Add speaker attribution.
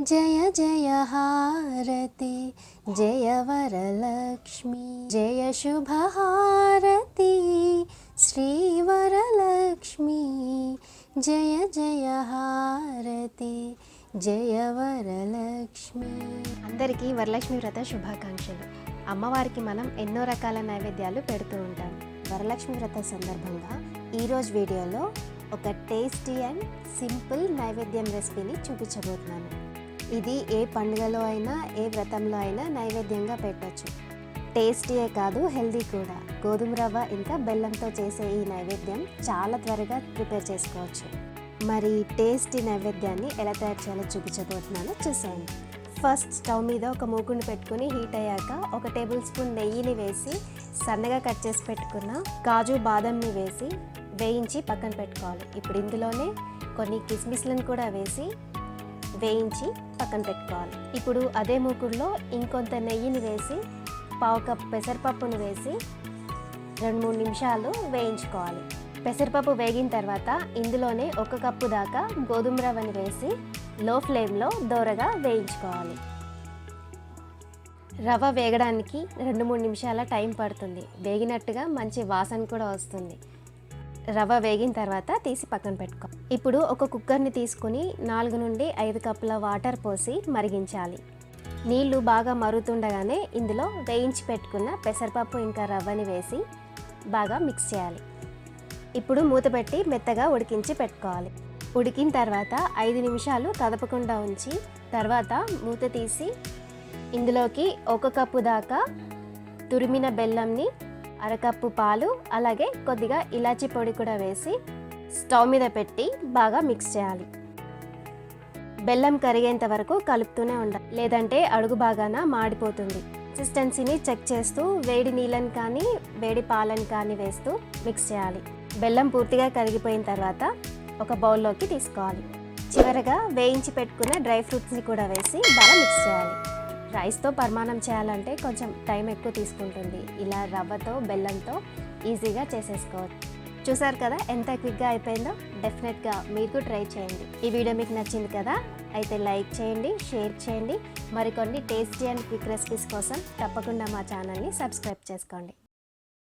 Speaker 1: జయ జయ హారతి జయ వరలక్ష్మి జయ శుభహారతి శ్రీ వరలక్ష్మి జయ జయ హారతి జయ వరలక్ష్మి. అందరికీ వరలక్ష్మి వ్రత శుభాకాంక్షలు. అమ్మవారికి మనం ఎన్నో రకాల నైవేద్యాలు పెడుతూ ఉంటాం. వరలక్ష్మి వ్రత సందర్భంగా ఈరోజు వీడియోలో ఒక టేస్టీ అండ్ సింపుల్ నైవేద్యం రెసిపీని చూపించబోతున్నాను. ఇది ఏ పండుగలో అయినా ఏ వ్రతంలో అయినా నైవేద్యంగా పెట్టచ్చు. టేస్టీయే కాదు, హెల్దీ కూడా. గోధుమ రవ్వ ఇంకా బెల్లంతో చేసే ఈ నైవేద్యం చాలా త్వరగా ప్రిపేర్ చేసుకోవచ్చు. మరి టేస్టీ నైవేద్యాన్ని ఎలా తయారు చేయాలో చూపించబోతున్నానో చూసేయండి. ఫస్ట్ స్టవ్ మీద ఒక మూకుని పెట్టుకుని హీట్ అయ్యాక 1 టేబుల్ స్పూన్ నెయ్యిని వేసి సన్నగా కట్ చేసి పెట్టుకున్న కాజు బాదంని వేసి వేయించి పక్కన పెట్టుకోవాలి. ఇప్పుడు ఇందులోనే కొన్ని కిస్మిస్లను కూడా వేసి వేయించి పక్కన పెట్టుకోవాలి. ఇప్పుడు అదే మూకుడులో ఇంకొంత నెయ్యిని వేసి 1/2 కప్ పెసరపప్పును వేసి 2-3 నిమిషాలు వేయించుకోవాలి. పెసరపప్పు వేగిన తర్వాత ఇందులోనే 1 కప్పు దాకా గోధుమ రవ్వని వేసి లో ఫ్లేమ్లో దోరగా వేయించుకోవాలి. రవ్వ వేగడానికి 2-3 నిమిషాల టైం పడుతుంది. వేగినట్టుగా మంచి వాసన కూడా వస్తుంది. రవ్వ వేగిన తర్వాత తీసి పక్కన పెట్టుకో. ఇప్పుడు ఒక కుక్కర్ని తీసుకుని 4 నుండి 5 కప్పుల వాటర్ పోసి మరిగించాలి. నీళ్లు బాగా మరుగుతుండగానే ఇందులో వేయించి పెట్టుకున్న పెసరపప్పు ఇంకా రవ్వని వేసి బాగా మిక్స్ చేయాలి. ఇప్పుడు మూత పెట్టి మెత్తగా ఉడికించి పెట్టుకోవాలి. ఉడికిన తర్వాత 5 నిమిషాలు కదపకుండా ఉంచి తర్వాత మూత తీసి ఇందులోకి 1 కప్పు దాకా తురిమిన బెల్లంని, 1/2 కప్పు పాలు, అలాగే కొద్దిగా ఇలాచీ పొడి కూడా వేసి స్టవ్ మీద పెట్టి బాగా మిక్స్ చేయాలి. బెల్లం కరిగేంత వరకు కలుపుతూనే ఉండాలి, లేదంటే అడుగు బాగాన మాడిపోతుంది. కన్సిస్టెన్సీని చెక్ చేస్తూ వేడి నీళ్ళని కానీ వేడి పాలను కానీ వేస్తూ మిక్స్ చేయాలి. బెల్లం పూర్తిగా కరిగిపోయిన తర్వాత ఒక బౌల్లోకి తీసుకోవాలి. చివరగా వేయించి పెట్టుకున్న డ్రై ఫ్రూట్స్ని కూడా వేసి బాగా మిక్స్ చేయాలి. రైస్తో పరిమాణం చేయాలంటే కొంచెం టైం ఎక్కువ తీసుకుంటుంది. ఇలా రవ్వతో బెల్లంతో ఈజీగా చేసేసుకోవచ్చు. చూసారు కదా ఎంత క్విక్గా అయిపోయిందో. డెఫినెట్గా మీరు ట్రై చేయండి. ఈ వీడియో మీకు నచ్చింది కదా, అయితే లైక్ చేయండి, షేర్ చేయండి. మరికొన్ని టేస్టీ అండ్ క్విక్ రెసిపీస్ కోసం తప్పకుండా మా ఛానల్ని సబ్స్క్రైబ్ చేసుకోండి.